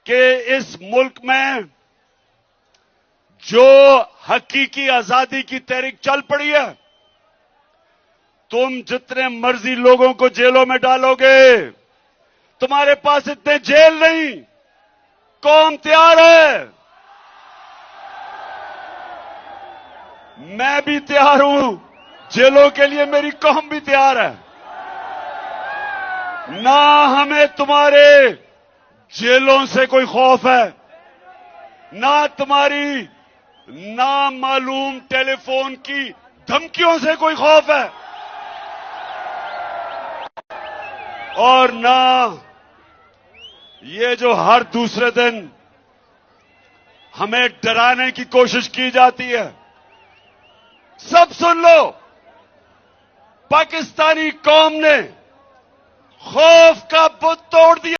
کہ اس ملک میں جو حقیقی آزادی کی تحریک چل پڑی ہے، تم جتنے مرضی لوگوں کو جیلوں میں ڈالو گے، تمہارے پاس اتنے جیل نہیں، قوم تیار ہے، میں بھی تیار ہوں، جیلوں کے لیے میری قوم بھی تیار ہے۔ نہ ہمیں تمہارے جیلوں سے کوئی خوف ہے، نہ تمہاری نامعلوم ٹیلی فون کی دھمکیوں سے کوئی خوف ہے، اور نہ یہ جو ہر دوسرے دن ہمیں ڈرانے کی کوشش کی جاتی ہے۔ سب سن لو، پاکستانی قوم نے خوف کا بت توڑ دیا۔